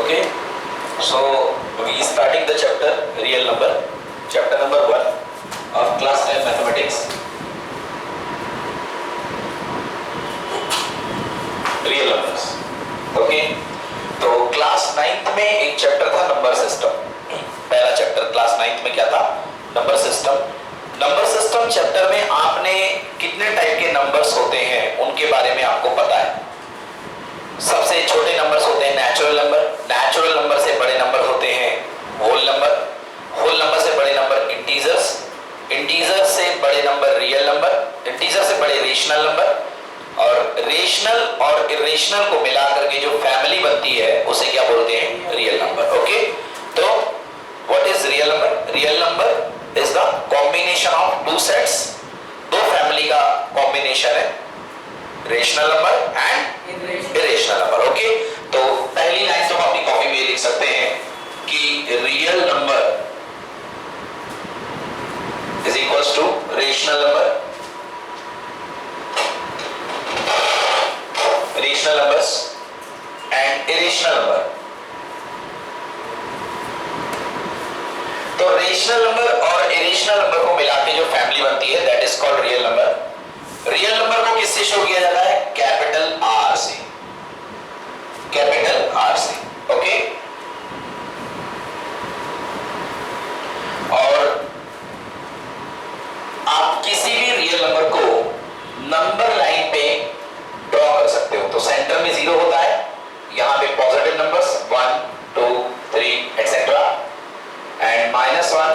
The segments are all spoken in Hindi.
Okay, so we starting the chapter real number, chapter number 1 of class 10 mathematics. Real numbers. Okay, तो क्लास 9th में एक चैप्टर था नंबर सिस्टम. पहला चैप्टर क्लास 9th में क्या था? Number system. Number system chapter में आपने कितने टाइप के नंबर्स होते हैं उनके बारे में आपको पता है. सबसे छोटे नंबर्स होते हैं नेचुरल नंबर. नेचुरल नंबर से बड़े नंबर होते हैं होल नंबर. होल नंबर से बड़े नंबर इंटीजर्स. इंटीजर से बड़े नंबर रियल नंबर. इंटीजर से बड़े रेशनल नंबर. और रेशनल और इरेशनल को मिलाकर के जो फैमिली बनती है उसे क्या बोलते हैं? Real number. ओके, तो what is real number? Real number is the combination of two sets. दो फैमिली का कॉम्बिनेशन है, rational number and irrational number. Okay, तो पहली लाइन तो हम अपनी कॉपी में लिख सकते हैं कि real number is equals to rational number. Rational numbers and irrational number. तो रेशनल नंबर और इरेशनल नंबर को मिला के जो फैमिली बनती है that is called real number. Real number को किससे शो किया जाता है? कैपिटल आर से. कैपिटल आर से. ओके, और आप किसी भी रियल नंबर को नंबर लाइन पे ड्रॉ कर सकते हो. तो सेंटर में 0 होता है, यहां पे positive numbers 1 2 3 etcetera and -1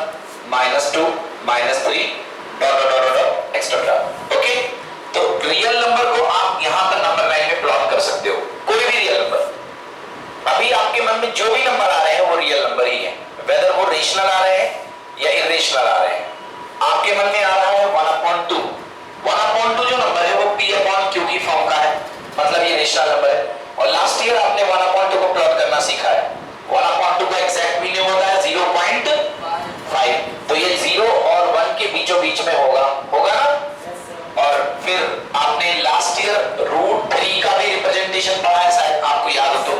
-2 -3 dot dot dot etcetera. Okay, तो रियल नंबर को आप यहां पर नंबर लाइन में प्लॉट कर सकते हो. कोई भी रियल नंबर, अभी आपके मन में जो भी नंबर आ रहे हैं वो रियल नंबर ही है, वेदर वो रेशनल आ रहे हैं या इरेशनल आ रहे हैं. आपके मन में आ रहा है 1/2. 1/2 जो नंबर है वो P/Q की फॉर्म का है, मतलब ये रेशनल नंबर है. और लास्ट ईयर आपने 1/2 को प्लॉट करना सीखा है. 1/2 का एग्जैक्ट मीनिंग होता है 0.5. तो ये 0 और 1 के बीचों बीच में होगा ना. और फिर आपने लास्ट ईयर √3 का भी रिप्रेजेंटेशन पढ़ा है, शायद आपको याद हो तो.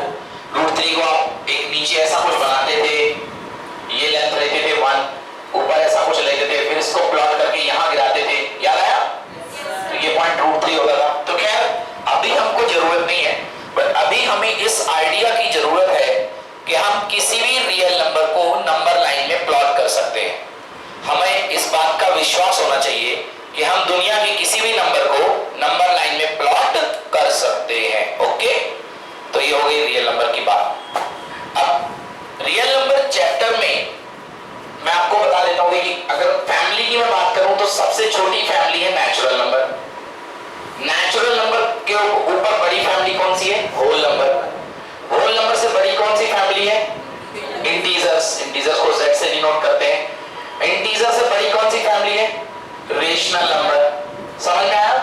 √3 को आप एक नीचे ऐसा कुछ बनाते थे, ये लेंथ लेते थे 1, ऊपर ऐसा कुछ लेते थे, फिर इसको प्लॉट करके यहां गिराते थे. याद आया? तो ये पॉइंट √3 होता था. तो खैर अभी हमको जरूरत नहीं है, बट अभी हमें इस आइडिया की जरूरत है कि हम किसी भी रियल नंबर को नंबर लाइन में प्लॉट कर सकते हैं. हमें इस बात का विश्वास होना चाहिए कि हम दुनिया के किसी भी नंबर को नंबर लाइन में प्लॉट कर सकते हैं. ओके, तो ये हो गई रियल नंबर की बात. अब रियल नंबर चैप्टर में मैं आपको बता देता हूं कि अगर फैमिली की मैं बात करूं तो सबसे छोटी फैमिली है नेचुरल नंबर. नेचुरल नंबर के ऊपर बड़ी फैमिली कौन सी है? Whole number. होल नंबर से बड़ी कौन सी फैमिली है? इंटीजर्स. इंटीजर्स को Z से डिनोट करते हैं. इंटीजर से बड़ी कौन सी फैमिली है? Rational number. समझ में आया?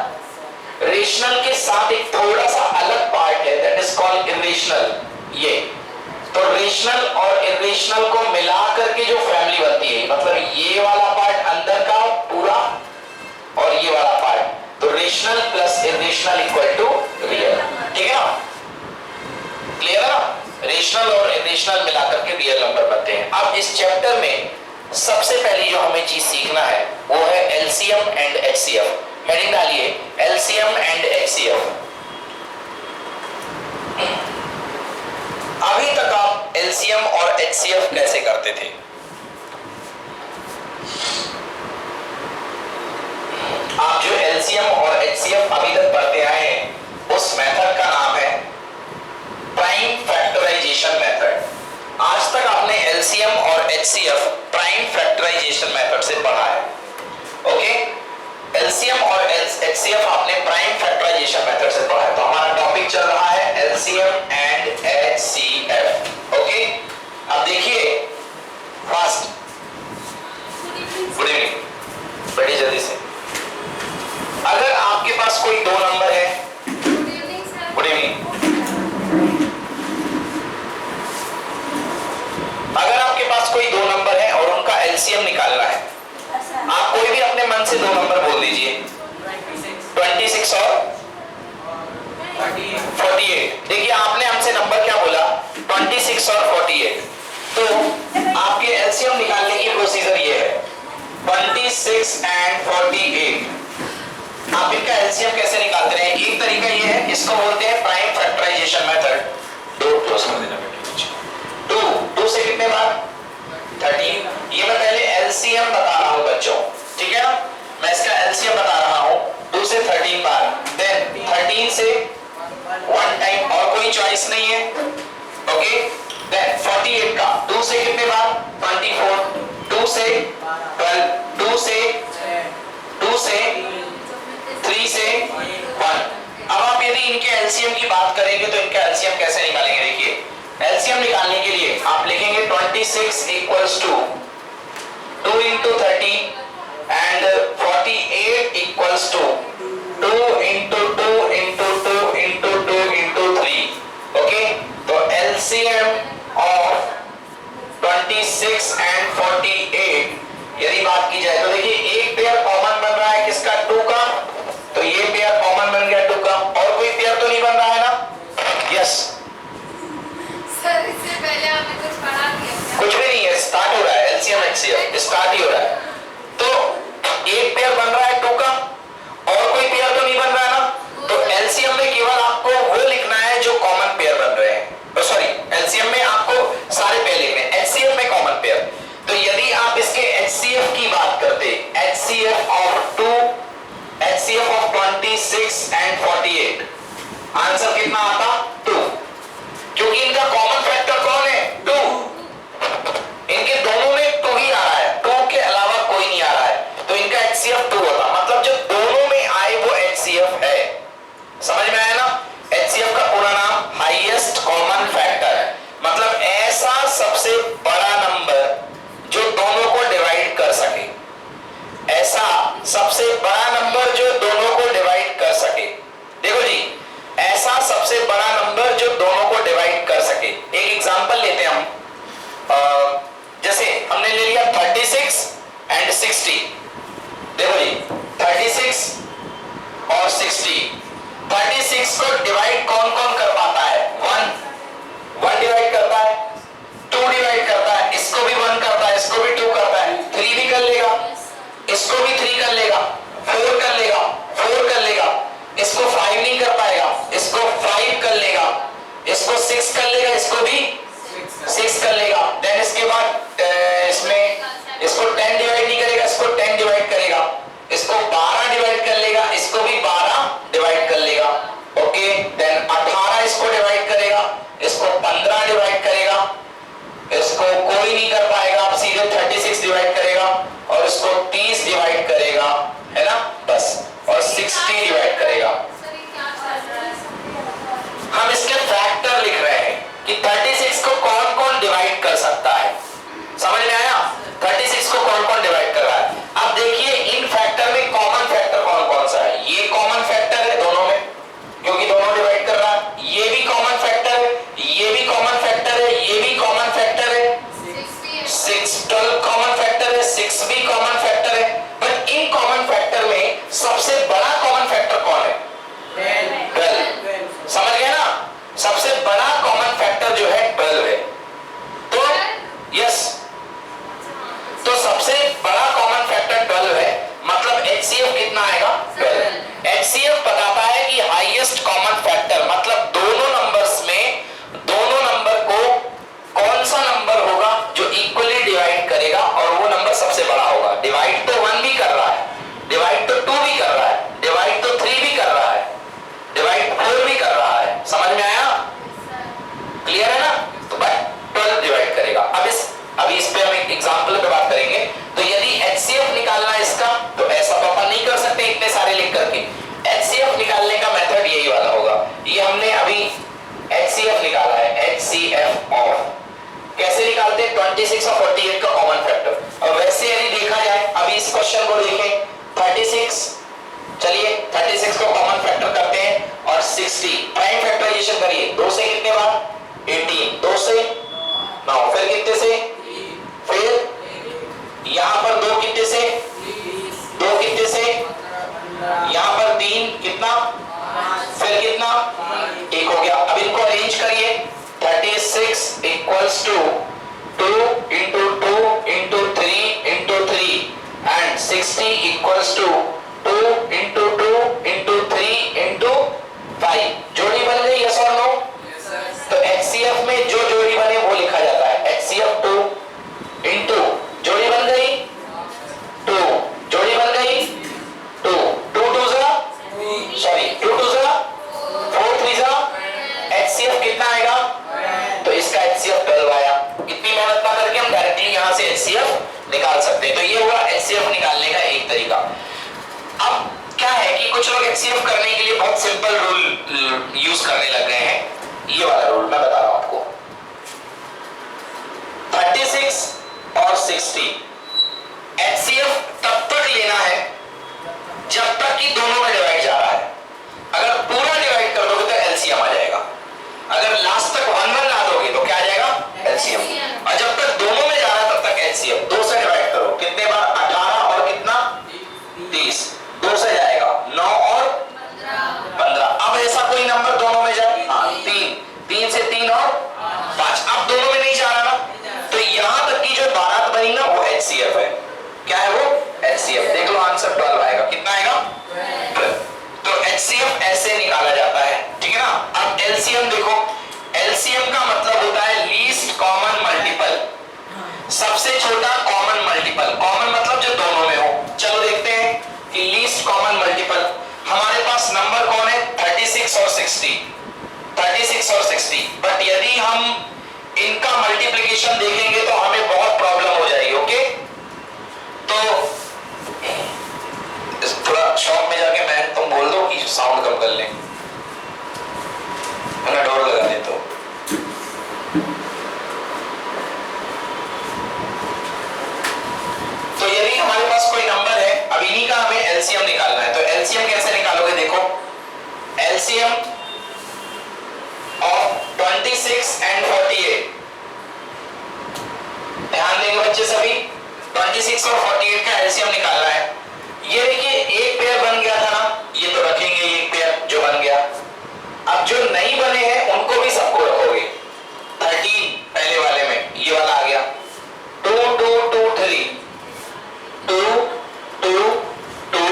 रेशनल के साथ एक थोड़ा सा अलग पार्ट है दैट इज कॉल्ड इरेशनल. ये तो रेशनल और इरेशनल को मिला करके जो फैमिली बनती है, मतलब ये वाला पार्ट अंदर का पूरा और ये वाला पार्ट, तो rational plus irrational equal to real. ठीक है ना? क्लियर है ना? रेशनल और इरेशनल मिलाकर के रियल नंबर बनते हैं. अब इस चैप्टर में सबसे पहली जो हमें चीज सीखना है वो है एलसीएम एंड एचसीएफ. हेडिंग डालिए एलसीएम एंड एचसीएफ. अभी तक आप एलसीएम और एचसीएफ कैसे करते थे? आप जो एलसीएम और एचसीएफ अभी तक पढ़ते आए हैं उस मेथड का नाम है प्राइम फैक्टराइजेशन मेथड. आज तक आपने एलसीएम और एचसीएफ प्राइम फैक्टराइजेशन मेथड से पढ़ा है. ओके, एलसीएम और एचसीएफ आपने प्राइम फैक्टराइजेशन मेथड से पढ़ा है. तो हमारा टॉपिक चल रहा है एलसीएम एंड एचसीएफ. ओके, अब देखिए फास्ट. गुड इवनिंग, बड़ी जल्दी से. अगर आपके पास कोई दो नंबर है, गुड इवनिंग, अगर आपके पास कोई दो नंबर है और उनका एलसीएम निकालना है, आप कोई भी अपने मन से दो नंबर बोल दीजिए. 26 और 48. देखिए आपने हमसे नंबर क्या बोला? 26 और 26 and 48। आप इनका एलसीएम कैसे निकालते हैं? एक तरीका ये है, इसको बोलते हैं prime factorization method. Door close कर देना बेटा। 2 से कितने बार? 13। ये मैं पहले एलसीएम बता रहा हूं बच्चों, ठीक है ना? मैं इसका एलसीएम बता रहा हूं। 2 से 13 बार, देन 13 से 1 टाइम, और कोई चॉइस नहीं है। ओके, देन 48 का 2 से कितने बार? 24, 2 से 12, 2 से 3 से 1। अब आप यदि इनके एलसीएम की बात करेंगे तो इनका एलसीएम कैसे निकालेंगे? देखिए, एलसीएम निकालने के लिए आप लिखेंगे 26 equals to 2 into 30 and 48 equals to 2 into 2 into 2 into 2 into 3। Okay, तो एलसीएम ऑफ 26 and 48 यदि बात की जाए तो देखिए, एक पेयर कॉमन बन रहा है किसका? 2 का, तो ये पेयर कॉमन बन गया 2 का, और कोई पेयर तो नहीं बन रहा है ना? यस सर, इससे पहले आपने कुछ पढ़ा दिया क्या? कुछ भी नहीं है, स्टार्ट हो रहा है एलसीएम एचसीएफ, स्टार्ट ही हो रहा है। तो एक पेयर बन रहा है 2 का, और कोई पेयर तो नहीं बन रहा है ना? तो एलसीएम में केवल आपको वो लिखना है जो कॉमन पेयर बन रहे हैं। सॉरी, एलसीएम में आपको सारे पेयर लिखने हैं, एचसीएफ में कॉमन पेयर। तो यदि आप इसके एचसीएफ की बात करते, HCF of 2, HCF of 26 and 48, answer कितना आता? 2, क्योंकि इनका कॉमन फैक्टर कौन है? 2। इनके दोनों में 2 ही आ रहा है, 2 के अलावा कोई नहीं आ रहा है, तो इनका एचसीएफ 2 होता। मतलब जो दोनों में आए वो एचसीएफ है। समझ में आया ना? एचसीएफ का पूरा नाम हाईएस्ट कॉमन फैक्टर है। मतलब ऐसा सबसे बड़ा नंबर जो दोनों को डिवाइड कर सके, ऐसा सबसे बड़ा नंबर जो दोनों को डिवाइड कर सके। देखो जी, ऐसा सबसे बड़ा नंबर जो दोनों को डिवाइड कर सके। एक एग्जांपल लेते हैं हम, जैसे हमने ले लिया 36 and 60। देखो जी, 36 और 60, 36 को डिवाइड कौन कौन कर पाता है? 1 डिवाइड करता है, 2 डिवाइड करता है, इसको भी 1 करता है, इसको भी 2 करता है, 3 भी कर लेगा, इसको भी 3 कर लेगा, 4 कर लेगा, 4 कर लेगा, इसको 5 नहीं कर पाएगा, इसको 5 कर लेगा, इसको 6 कर लेगा, इसको भी 6 कर लेगा। देन इसके बाद इसमें इसको 10 डिवाइड नहीं करेगा, इसको 10 डिवाइड करेगा, इसको 12 डिवाइड कर लेगा, इसको भी 12 डिवाइड कर लेगा। ओके, देन 18 इसको डिवाइड करेगा, इसको 15 डिवाइड करेगा, इसको कोई नहीं कर पाएगा, आप सीधे 36 डिवाइड करेगा, और इसको 30 डिवाइड करेगा, है ना? बस, और 60 डिवाइड करेगा। हम इसके फैक्टर लिख रहे हैं कि 36 को कौन कौन डिवाइड कर सकता है। समझ में आया? 36 को कौन कौन डिवाइड कर रहा है। अब देखिए, इन फैक्टर में कॉमन फैक्टर कौन कौन सा है? ये कॉमन फैक्टर है दोनों में, क्योंकि दोनों डिवाइड कर रहा है। ये भी कॉमन फैक्टर है, ये भी कॉमन फैक्टर है, ये भी कॉमन फैक्टर है, 12 कॉमन फैक्टर है, 6 भी कॉमन फैक्टर है। बट इन कॉमन फैक्टर में सबसे बड़ा कॉमन फैक्टर कौन है? 12। समझ गए ना? सबसे बड़ा कॉमन फैक्टर जो है 12 है। तो यस, तो सबसे बड़ा कॉमन फैक्टर 12 है, मतलब एचसीएफ कितना आएगा? 12। एचसीएफ बताता है कि हाईएस्ट कॉमन फैक्टर, मतलब दोनों नंबर्स में, दोनों नंबर को कौन सा नंबर होगा जो इक्वली डिवाइड करेगा, और वो नंबर सबसे बड़ा होगा। डिवाइड तो 1 भी कर रहा है, डिवाइड तो 2 भी कर रहा है, डिवाइड तो 3 भी कर रहा है, डिवाइड 4 भी कर रहा है। समझ में आया? क्लियर है ना? तो बट 12 डिवाइड करेगा। अभी इस पे हम एक एग्जांपल पे बात करेंगे। तो यदि एचसीएफ निकालना है इसका, तो ऐसा तो अपन नहीं कर सकते इतने सारे लिख करके। एचसीएफ निकालने का मेथड यही वाला होगा। ये हमने अभी एचसीएफ निकाला है, एचसीएफ ऑफ कैसे निकालते हैं? 26 और 48 का कॉमन फैक्टर। और वैसे यदि देखा जाए, अभी इस क्वेश्चन को देखें, 36, चलिए 36 को कॉमन फैक्टर करते हैं, और 60 प्राइम फैक्टराइजेशन करिए। 2 से कितने बार? 18, 2 से 9, फिर कितने से? फिर यहां पर 2 कितने से? 2 कितने से? यहां पर 3 कितना? फिर कितना? 1 हो गया। अब इनको अरेंज करिए। 36 equals to 2 into 2 into 3 into 3 HCF निकालने का एक तरीका। अब क्या है कि कुछ लोग एचसीएफ करने के लिए बहुत सिंपल रूल यूज करने लग गए हैं। ये वाला रूल मैं बता रहा हूं आपको। 36 और 60 एचसीएफ तब तक लेना है जब तक कि दोनों में डिवाइड जा रहा है। अगर पूरा डिवाइड कर दोगे तो एलसीएम आ जाएगा। अगर लास्ट तक 1 ला दोगे तो क्या आ जाएगा? एलसीएम। और जब तक दोनों में जा रहा है तब तक एचसीएफ। 2 से डिवाइड करो, कितने बार? 18 और कितना? 30। 2 से जाएगा 9 और 15। अब ऐसा कोई नंबर दोनों में जाए? हाँ, 3 से 3 और 5। अब दोनों में नहीं जा रहा ना, तो यहां तक की जो बारात बनी ना वो एचसीएफ है। क्या है वो? एचसीएफ। देख लो आंसर 12 आएगा। कितना आएगा? 12। तो एचसीएफ ऐसे निकाला जाता है, ठीक है ना। अब एलसीएम देखो, एलसीएम का मतलब होता है लीस्ट कॉमन मल्टीपल, सबसे छोटा कॉमन मल्टीपल। कॉमन मतलब जो दोनों में हो। चलो देखते हैं कि लीस्ट कॉमन मल्टीपल हमारे पास नंबर कौन है? 36 और 60। 36 और 60। बट यदि हम इनका मल्टीप्लिकेशन देखेंगे तो हमें बहुत प्रॉब्लम हो जाएगी। ओके, तो थोड़ा शॉप में जाके मैं तुम बोल दो कि साउंड कम कर लें, मैं डोर लगा देता हूं। तो यदि हमारे पास कोई नंबर है, अब इन्हीं का हमें एलसीएम निकालना है। तो एलसीएम कैसे निकालोगे? देखो, एलसीएम ऑफ 26 एंड 48। ध्यान देंगे बच्चे सभी, 26 और 48 का एलसीएम निकालना है। ये देखिए एक पेयर बन गया था ना, ये तो रखेंगे एक पेयर जो बन गया। अब जो नहीं बने हैं उनको भी सबको रखोगे। 13 पहले वाले में ये वाला आ गया। 2 2 2 3 2 2 2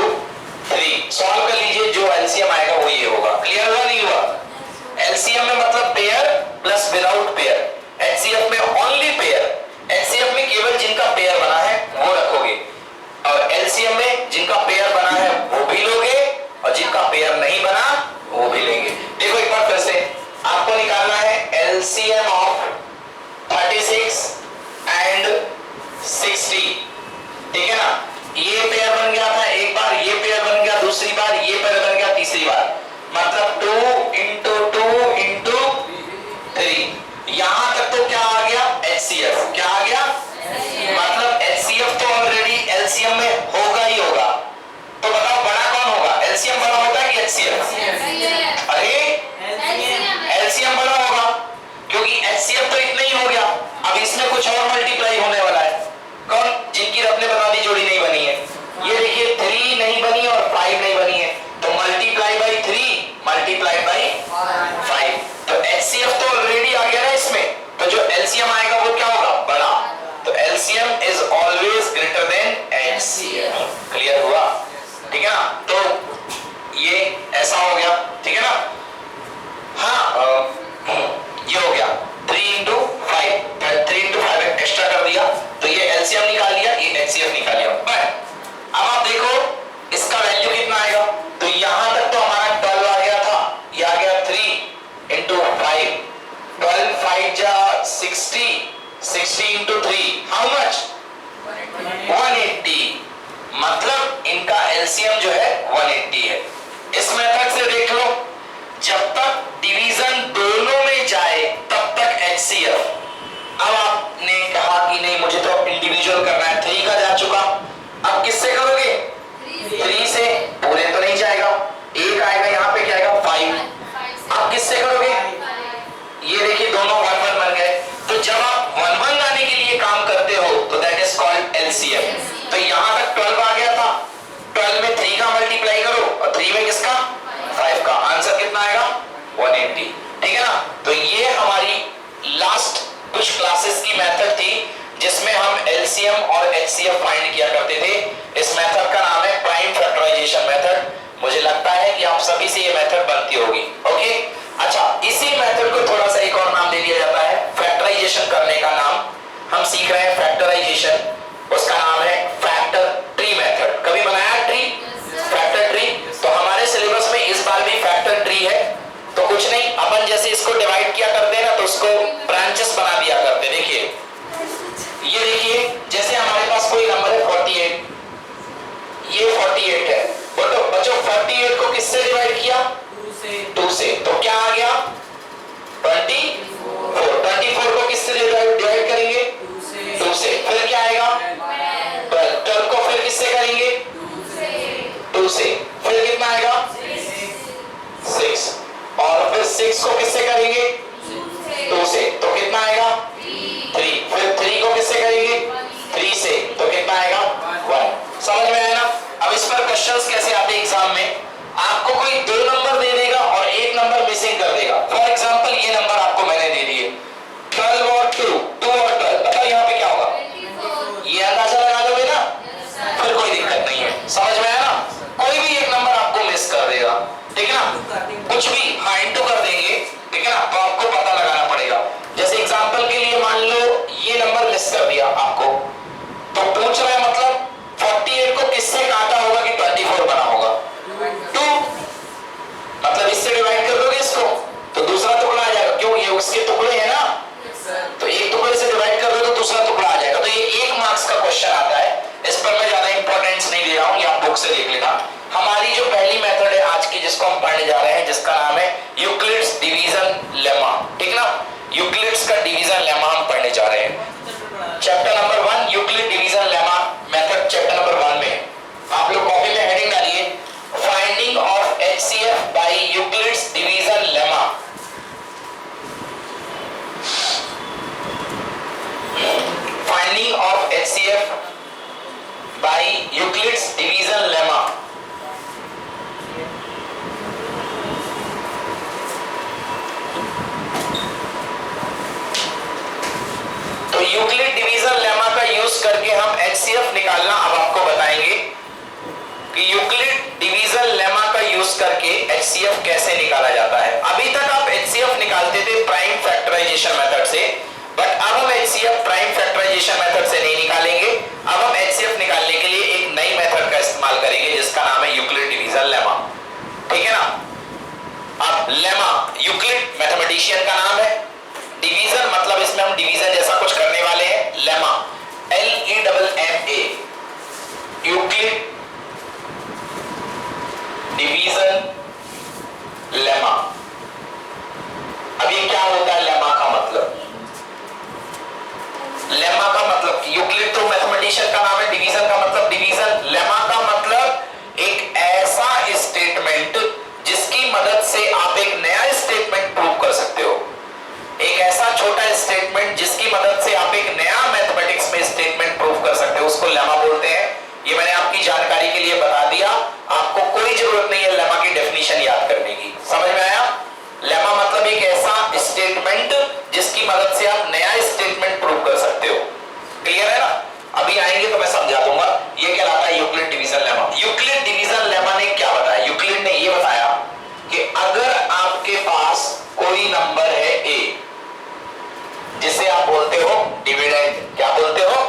3। सॉल्व कर लीजिए, जो एलसीएम आएगा वो ये होगा। क्लियर हुआ नहीं हुआ? एलसीएम में मतलब pair plus without pair. HCF में ओनली पेयर। एचसीएफ में केवल जिनका पेयर बना है वो रखोगे, और एलसीएम में जिनका पेयर बना है वो भी लोगे और जिनका पेयर नहीं बना वो भी लेंगे। देखो एक बार फिर से, आपको निकालना है एलसीएम ऑफ 36 एंड 60, ठीक है ना। ये पेयर बन गया था एक बार, ये पेयर बन गया दूसरी बार, ये पेयर बन गया तीसरी बार, मतलब 2 इंटू 2 इंटू 3। यहां तक तो क्या आ गया? एचसीएफ। क्या आ गया? मतलब एचसीएफ तो ऑलरेडी एलसीएम में होगा ही होगा। तो बताओ बड़ा कौन होगा? एलसीएम बड़ा होता है कि एचसीएफ? अरे एलसीएम बड़ा होगा, क्योंकि एचसीएफ तो इतना ही हो गया। अब इसमें कुछ और मल्टीप्लाई होने वाला है। कौन? जिनकी रब ने बता दी जोड़ी नहीं बनी है। ये देखिए 3 नहीं बनी और 5 नहीं बनी है, तो मल्टीप्लाई बाई 3 मल्टीप्लाई बाई 5। तो एचसीएफ तो ऑलरेडी आ गया ना इसमें, तो जो एलसीएम आएगा वो क्या होगा? बड़ा। तो LCM is always greater than HCF. Clear हुआ? ठीक है ना। तो ये ऐसा हो गया, ठीक है ना। हाँ, ये हो गया 3 इंटू 5, 3 इंटू 5 एक्स्ट्रा कर दिया, तो ये एलसीएम निकाल लिया, ये एचसीएफ निकाल लिया। बट अब आप देखो इसका वैल्यू कितना आएगा। तो यहां तक तो हमारा 12 आ गया था, ये आ गया 3 इंटू 5, 12 5 जा 60, 60 इंटू 3 हाउ मच? 180। मतलब इनका एलसीएम जो है 180 है। इस मेथड से देख लो, जब तक डिवीजन दोनों में जाए तब तक एचसीएफ। अब आपने कहा कि नहीं मुझे तो इंडिविजुअल करना है, 3 का जा चुका, अब किससे करोगे? 3 से। पूरे तो नहीं जाएगा, एक आएगा, यहाँ पे क्या आएगा? 5। अब किससे करोगे? ये देखिए दोनों 1 1 बन गए। तो जब आप 1 1 लाने के लिए काम करते हो तो दैट इज कॉल्ड एलसीएम। तो यहां तक 12 आ गया था, 12 में 3 का मल्टीप्लाई करो और 3 में किसका? 5 का। आंसर कितना आएगा? 180। ठीक है ना। तो ये हमारी लास्ट कुछ क्लासेस की मेथड थी जिसमें हम एलसीएम और एचसीएफ फाइंड किया करते थे। इस मेथड का नाम है प्राइम फैक्टराइजेशन मेथड। मुझे लगता है कि आप सभी से ये मेथड बनती होगी। ओके, अच्छा, इसी मेथड को थोड़ा सा एक और नाम दे दिया जाता है फैक्टराइजेशन करने का नाम। हम सीख रहे हैं फैक्टराइजेशन, उसका नाम है फैक्टर ट्री मेथड। कभी बनाया ट्री? Factor tree. तो हमारे सिलेबस में इस बार भी फैक्टर ट्री है। तो कुछ नहीं, अपन जैसे इसको डिवाइड किया करते हैं ना, तो उसको ब्रांचेस बना दिया करते। देखिए ये देखिए, जैसे हमारे पास कोई नंबर है 48, 48 है। बोलो बच्चों 48 को किससे डिवाइड किया? 2 से। तो क्या आ गया? 24। 24 को किससे डिवाइड करेंगे? 2 से। फिर क्या आएगा? 12। 12 को फिर किससे करेंगे? 2 से। फिर कितना आएगा? 6। और फिर 6 को किससे करेंगे? 2 से। तो कितना आएगा? 3। फिर 3 को किससे करेंगे? 3 से। तो कितना आएगा? 1। समझ में आया ना? अब इस पर क्वेश्चंस कैसे आते हैं एग्जाम में? आपको कोई 2 नंबर दे देगा और एक नंबर मिसिंग कर देगा। फॉर एग्जांपल ये नंबर आपको मैंने दे दिए 12 और 2, 2 और 12, बताओ यहाँ पे क्या होगा? ये अंदाजा लगा दोगे ना? फिर कोई दिक्कत नहीं है। समझ में आया ना? कोई भी एक नंबर आपको मिस कर देगा, ठीक है ना? कुछ भी हाँ इंटू कर देंगे, ठीक है ना? तो आपको पता लगाना पड़ेगा। जैसे एग्जांपल के लिए मान लो ये नंबर मिस कर दिया आपको, तो पूछ रहा है मतलब 48 को किससे काटा होगा कि 24 बना होगा? 2। मतलब इससे डिवाइड कर दोगे इसको तो दूसरा टुकड़ा आ जाएगा। क्यों? ये उसके टुकड़े हैं ना, तो एक टुकड़े से डिवाइड कर दो तो दूसरा टुकड़ा आ जाएगा। तो ये 1 मार्क्स का क्वेश्चन आता है। इस पर मैं ज्यादा इंपॉर्टेंस नहीं दे रहा हूं, ये आप बुक से देख लेना। हमारी जो पहली मेथड है आज की जिसको हम पढ़ने जा रहे हैं, जिसका नाम है यूक्लिड्स डिवीजन लेमा, ठीक ना? यूक्लिड्स का डिवीजन लेमा हम पढ़ने जा रहे हैं। Chapter number 1 Euclid division lemma method chapter number 1 में। आप लोग कॉपी में हेडिंग डालिए finding of HCF by Euclid's division lemma. Finding of HCF by Euclid's division lemma. तो यूक्लिड डिवीजन लेमा का यूज करके हम एचसीएफ निकालना अब आपको बताएंगे कि यूक्लिड डिवीजन लेमा का यूज करके एचसीएफ कैसे निकाला जाता है। अभी तक आप एचसीएफ निकालते थे प्राइम फैक्टराइजेशन मेथड से, बट अब हम एचसीएफ प्राइम फैक्टराइजेशन मेथड से नहीं निकालेंगे। अब हम एचसीएफ निकालने के लिए एक नई मेथड का इस्तेमाल करेंगे जिसका नाम है यूक्लिड डिवीजन लेमा, ठीक है ना? अब लेमा यूक्लिड मैथमेटिशियन का नाम है, डिवीजन मतलब इसमें हम डिवीजन जैसा कुछ करने वाले हैं। Lemma LEMMA Euclid division lemma. अब ये क्या होता है लेमा का मतलब? लेमा का मतलब यूक्लिड तो मैथमेटिशियन का नाम है, डिवीजन का मतलब डिवीजन, लेमा का मतलब एक ऐसा स्टेटमेंट जिसकी मदद से आप एक नया स्टेटमेंट प्रूव कर सकते हो। एक ऐसा छोटा स्टेटमेंट जिसकी मदद से आप एक नया मैथमेटिक्स में स्टेटमेंट प्रूव कर सकते हो, उसको लेमा बोलते हैं। ये मैंने आपकी जानकारी के लिए बता दिया, आपको कोई जरूरत नहीं है लेमा की डेफिनेशन याद करने की। समझ में आया? लेमा मतलब एक ऐसा स्टेटमेंट जिसकी मदद से आप नया स्टेटमेंट प्रूव कर सकते हो। क्लियर है ना? अभी आएंगे तो मैं समझा दूंगा। ये कहलाता है Euclid division lemma. Euclid division lemma ने क्या बताया? यूक्लिड ने ये बताया कि अगर आपके पास कोई नंबर है a, जिसे आप बोलते हो डिविडेंड, क्या बोलते हो?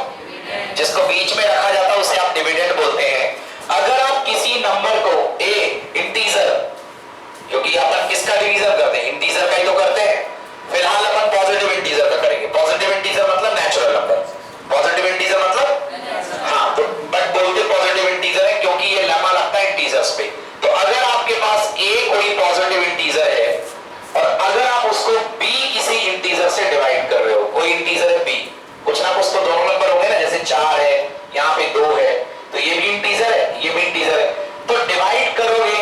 जिसको बीच में रखा जाता है उसे आप डिविडेंड बोलते हैं। अगर आप किसी नंबर को a इंटीजर, क्योंकि अपन किसका डिवीजन करते हैं? इंटीजर का ही तो करते हैं। फिलहाल अपन पॉजिटिव इंटीजर का करेंगे। पॉजिटिव इंटीजर मतलब नेचुरल नंबर, पॉजिटिव इंटीजर मतलब हाँ, तो बट बोलते पॉजिटिव इंटीजर है क्योंकि ये लेमा लगता है इंटीजर्स पे। तो अगर आपके पास a कोई पॉजिटिव इंटीजर है और अगर आप उसको b किसी इंटीजर से डिवाइड कर रहे हो, कोई इंटीजर है b, कुछ ना कुछ तो दोनों नंबर होंगे ना, जैसे 4 है, यहाँ पे 2 है, तो ये भी इंटीजर है, ये भी इंटीजर है। तो डिवाइड करोगे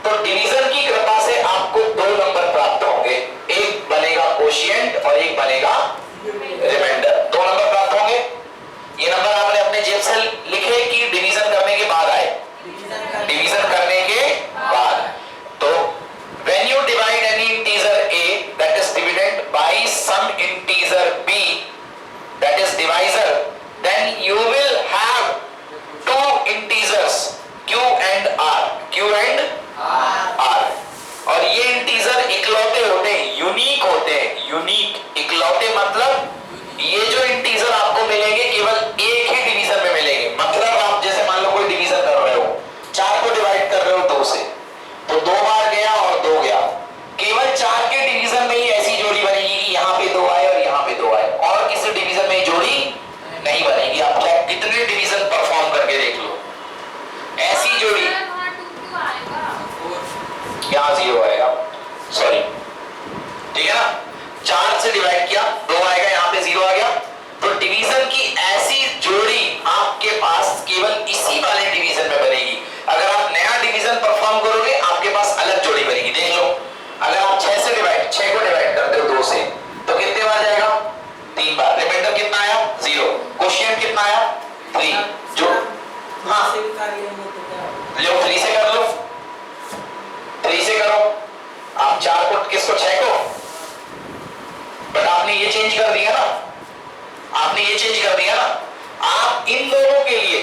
तो डिवीजन की कृपा से आपको 2 नंबर प्राप्त होंगे, एक बनेगा कोशिएंट और एक बनेगा रिमाइंडर। 2 नंबर प्राप्त होंगे। ये नंबर आपने अपने जेब से लिखे कि डिवीजन करने के बाद आए? डिवीजन करने के बाद। तो when you divide any integer a, that is dividend, by some integer b, that is divisor, then you will have 2 integers q and r, q and r, से डिवाइड किया, 2 आएगा, यहाँ पे 0 आ गया। तो डिवीजन की ऐसी जोड़ी आपके पास केवल इसी वाले डिवीजन में बनेगी। अगर आप नया डिवीजन परफॉर्म करोगे आपके पास अलग जोड़ी बनेगी। देख लो, अगर आप 6 से डिवाइड, 6 को डिवाइड करते हो 2 से, तो कितने बार जाएगा? 3 बार। रिमाइंडर कितना आया? 0। क्वोशिएंट कितना आया? 3। जो हाँ लो 3 से कर लो, 3 से करो। आप 4 को किसको 6 को, बट आपने ये चेंज कर दिया ना, आपने ये चेंज कर दिया ना। आप इन दोनों के लिए,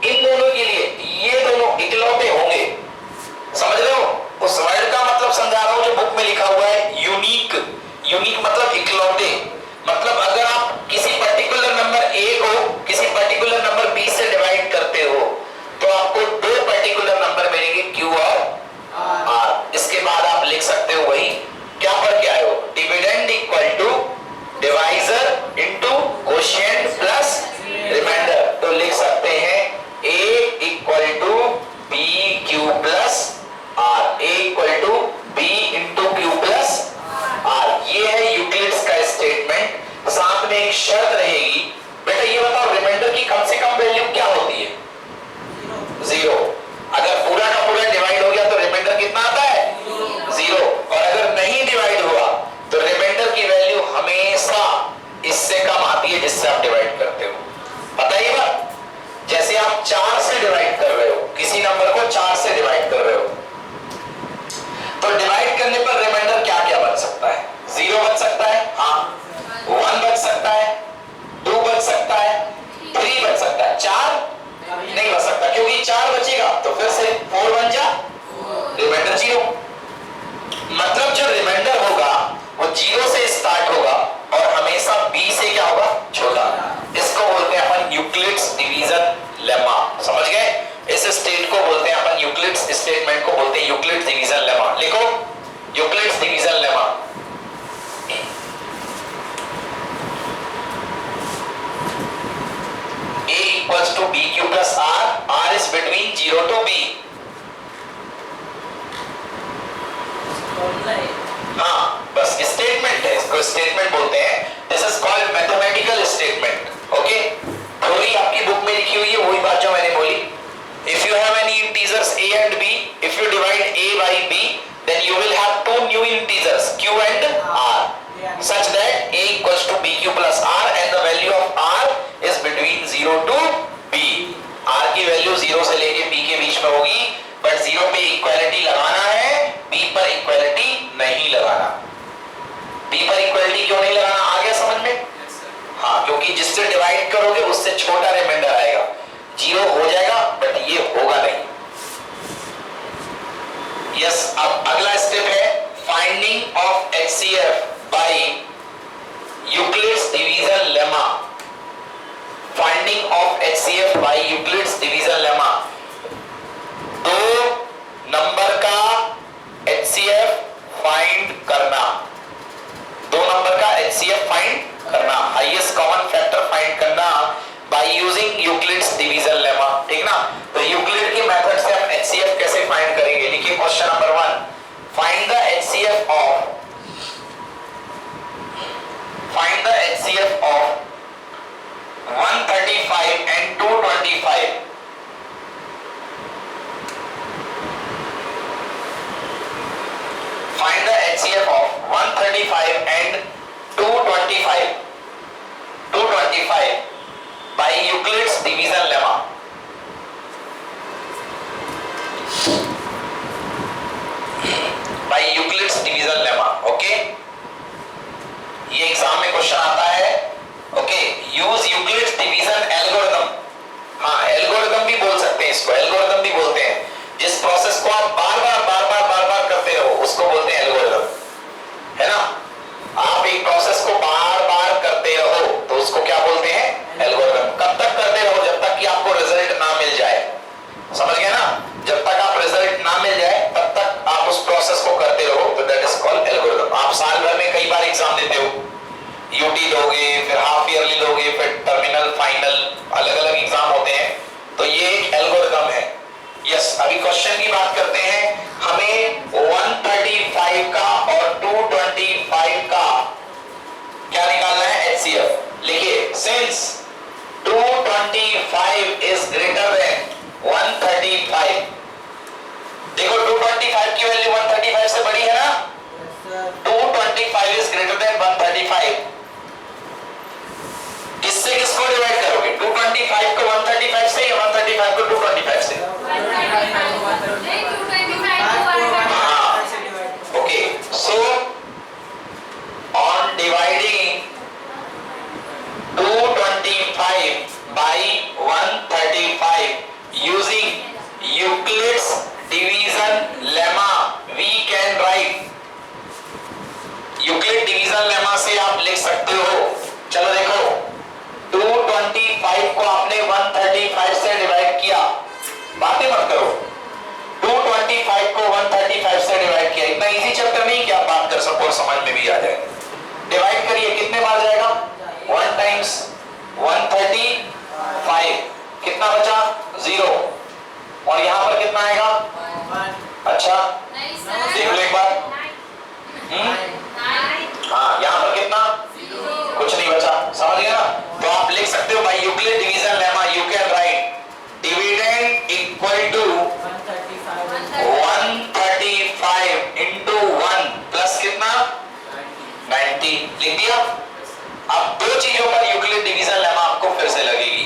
इन दोनों के लिए ये दोनों इकलौते होंगे। समझ रहे हो? उस वर्ड का मतलब समझा रहा हूं जो बुक में लिखा हुआ है, यूनिक। यूनिक मतलब इकलौते। मतलब अगर आप किसी पर्टिकुलर नंबर ए को किसी पर्टिकुलर नंबर बी से डिवाइड करते हो तो आपको 2 पर्टिकुलर नंबर मिलेंगे, क्यू और आर। इसके बाद आप लिख सकते हो वही, क्या पढ़ के आए हो? Dividend equal to divisor into quotient plus remainder. तो लिख सकते हैं a equal to b q plus r, a equal to b into q plus r. ये है यूक्लिड्स का स्टेटमेंट। साथ में एक शर्त रहेगी, बेटा ये बताओ रिमाइंडर की कम से कम वैल्यू क्या होती है? 0। अगर पूरा का पूरा डिवाइड हो गया तो रिमाइंडर कितना आता है? 0। और अगर नहीं डिवाइड हुआ तो रिमाइंडर की वैल्यू हमेशा इससे कम आती है जिससे आप डिवाइड करते हो। पता है ये बात? जैसे आप 4 से डिवाइड कर रहे हो, किसी नंबर को 4 से डिवाइड कर रहे हो, तो डिवाइड करने पर रिमाइंडर क्या क्या बन सकता है? 0 बन सकता है, हाँ, 1 बन सकता है, 2 बन सकता है, 3 बन सकता है, 4 नहीं बन सकता, क्योंकि 4 बचेगा तो फिर से 4 बन जा, रिमाइंडर 0। मतलब जो रिमाइंडर होगा वो 0 से स्टार्ट होगा और हमेशा b से क्या होगा? छोटा। इसको बोलते हैं अपन यूक्लिड्स डिवीजन लेमा। समझ गए? इस स्टेट को बोलते हैं अपन यूक्लिड्स स्टेटमेंट को बोलते हैं यूक्लिड्स डिवीजन लेमा। लिखो Euclid's division lemma. a equals to bq plus r is between 0 to b। हाँ, बस स्टेटमेंट है, इसको स्टेटमेंट बोलते हैं। This is called mathematical statement. Okay, theory आपकी बुक में लिखी हुई है, वही बात जो मैंने बोली। If you have any integers a and b, if you divide a by b, then you will have 2 new integers q and r, such that a equals to bq plus r and the value of r is between 0 to b। r की वैल्यू 0 से लेके b के बीच में होगी, बट 0 पे इक्वालिटी लगाना है, b पर इक्वालिटी नहीं लगाना। b पर इक्वालिटी क्यों नहीं लगाना? आ गया समझ में? हाँ, क्योंकि जिससे डिवाइड करोगे उससे छोटा रिमाइंडर आएगा, 0 हो जाएगा बट ये होगा नहीं। यस, अब अगला स्टेप है finding of HCF by Euclid's division lemma. Finding of HCF by Euclid's division lemma. 2 number का HCF फाइंड करना, 2 नंबर का HCF फाइंड करना, हाईएस्ट कॉमन फैक्टर फाइंड करना by using Euclid's division lemma. ठीक ना? तो यूक्लिड के मेथड से हम HCF कैसे फाइंड करेंगे? लिखिए question number 1, find the HCF of 135 and 225। Find the HCF of 135 and 225 by Euclid's division lemma। by Euclid's division lemma। Okay, ये एग्जाम में क्वेश्चन आता है। Okay, use Euclid's division algorithm. हाँ, एल्गोरिथम भी बोल सकते हैं इसको, एल्गोरिथम भी बोलते हैं। जिस प्रोसेस को आप बार बार करते रहो उसको बोलते हैं एल्गोरिथम, है ना? आप एक प्रोसेस को बार बार करते रहो तो उसको क्या बोलते हैं? एल्गोरिथम। कब तक करते रहो? जब तक कि आपको रिजल्ट ना मिल जाए। समझ गए ना? जब तक आप रिजल्ट ना मिल जाए तब तक आप उस प्रोसेस को करते रहो, तो दैट इज कॉल्ड एल्गोरिथम। आप साल भर में कई बार एग्जाम देते हो, यूटी लोगे, फिर हाफ ईयरली लोगे, फिर टर्मिनल, फाइनल, अलग अलग एग्जाम होते हैं, तो ये एक एल्गोरिथम है। यस, अभी क्वेश्चन की बात करते हैं। हमें 135 का और 225 का 225 इज ग्रेटर देन 135, किससे किसको डिवाइड करोगे? 225 को 135 से या 135 को 225 से? Okay, so on dividing 225 by 135 using Euclid's division lemma we can write, Euclid division lemma से आप लिख सकते हो। चलो देखो, 225 को आपने 135 से डिवाइड किया, बातें मत करो, 225 को 135 से डिवाइड किया, इतना इजी चैप्टर नहीं कि आप बात कर सको और समझ में भी आ जाए। डिवाइड करिए, कितने बार जाएगा? 1 टाइम्स 135, कितना बचा? 0, और यहां पर कितना आएगा? 1। अच्छा देख लो एक बार, हाँ यहां पर कितना? 0, कुछ नहीं बचा, समझ गया ना? तो आप लिख सकते हो by Euclid division lemma you can write dividend equal to 135 into 1 plus कितना? 90, लिख दिया। अब दो चीजों पर यूक्लिड डिवीजन लेमा आपको फिर से लगेगी।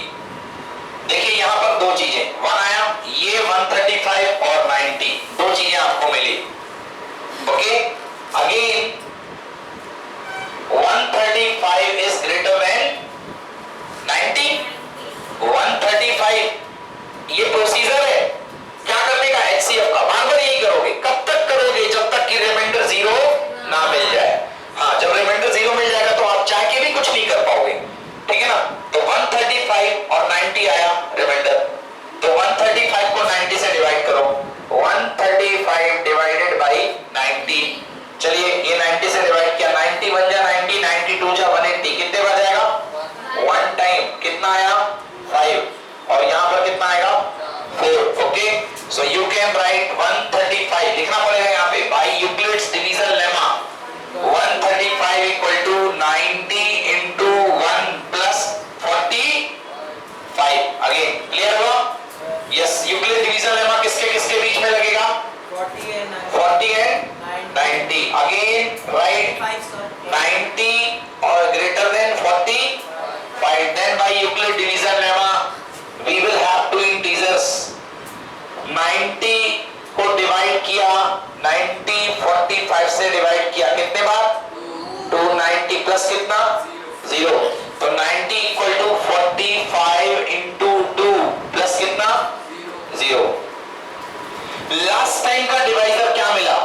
देखिए यहां पर दो चीजें, 1 आया, ये 135 और 90, दो चीजें आपको मिली। Okay, again 135 is greater than 90, 135, ये प्रोसीजर है क्या करने का? HCF का। बार बार यही करोगे, कब तक करोगे? जब तक कि रिमाइंडर 0 ना मिल जाए। हाँ, जब रिमाइंडर 0 मिल जाएगा तो आप चाह के भी कुछ नहीं कर पाओगे, ठीक है ना? तो 135 और 90 आया रिमाइंडर, तो 135 को 90 से डिवाइड करो, 135 डिवाइडेड बाई 90। चलिए ये 90 से डिवाइड किया, 90 बन जा 90, 92 जा 180, कितने बार जाएगा? 1 टाइम, कितना आया? 5, और यहां पर कितना आएगा? 4। Okay, so you can write 135, लिखना पड़ेगा यहां पे by Euclid's division lemma 135 equal to 90 into 1 plus 45। Again clear हुआ? यस, यूक्लिड डिवीजन लेमा किसके किसके बीच में लगेगा? 40 and 90। अगेन राइट 90 और greater than 45, then by Euclid division lemma we will have two integers. 90 को डिवाइड किया, 90 45 से डिवाइड किया, कितने बार? 290 प्लस कितना? 0, तो 90 इक्वल टू 45 into 2 प्लस कितना? 0। लास्ट टाइम का डिवाइजर क्या मिला?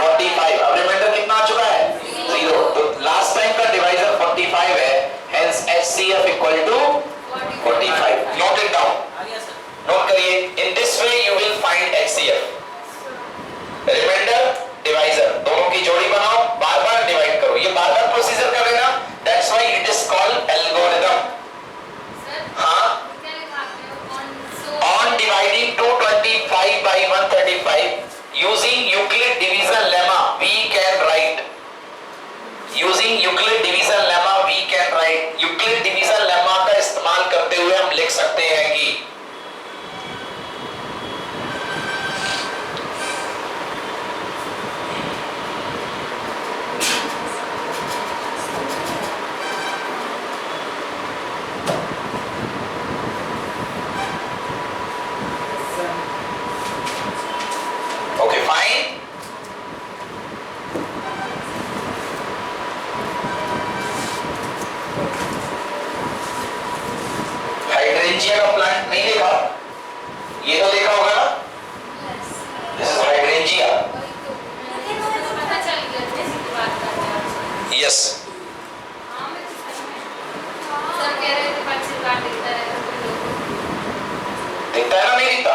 45। अब रिमाइंडर कितना आ चुका है? 0, तो लास्ट टाइम का डिवाइजर 45 है, hence HCF equal to 45। Note it down, note करिए। In this way you will find HCF, remainder divisor दोनों की जोड़ी बनाओ, बार बार डिवाइड करो, ये बार बार प्रोसीजर कर लेना, that's why it is called algorithm. हाँ, on dividing 225 by 135 using Euclid division lemma we can write, using Euclid division lemma we can write, Euclid division lemma का इस्तेमाल करते हुए हम लिख सकते हैं कि ओके फाइन, हाइड्रेंजिया का प्लांट नहीं देखा? ये तो देखा होगा ना? This is hydrangea. यस, दिखता है ना? नहीं दिखता?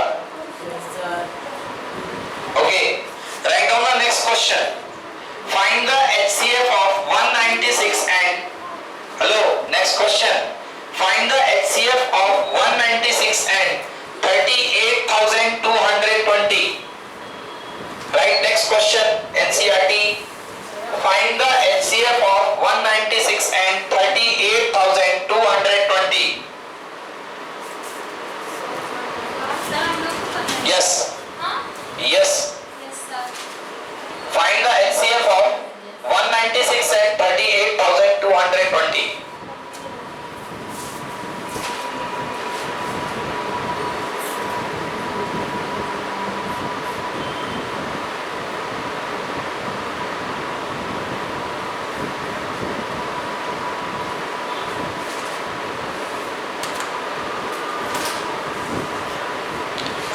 Okay, write down the next question. Find the HCF of 196 and, hello, next question, find the HCF of 196 and 38,220। Right, next question, NCERT, find the HCF of 196 and 38,220। Yes, yes, find the HCF of 20.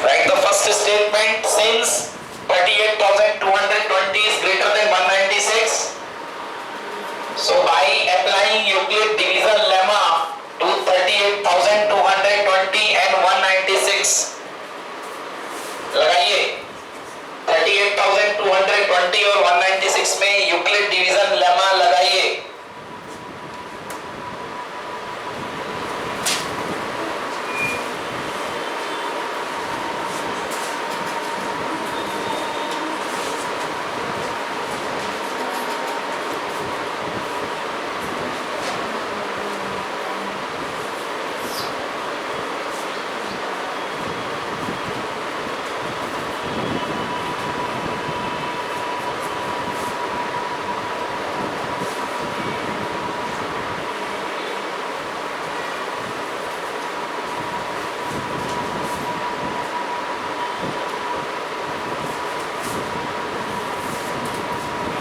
Write the first statement. Since 38,220 is greater than 196, so by applying Euclid division lemma to 38,220 and 196, लगाइए 38,220 और 196 में यूक्लिड डिवीजन लेमा लगाइए।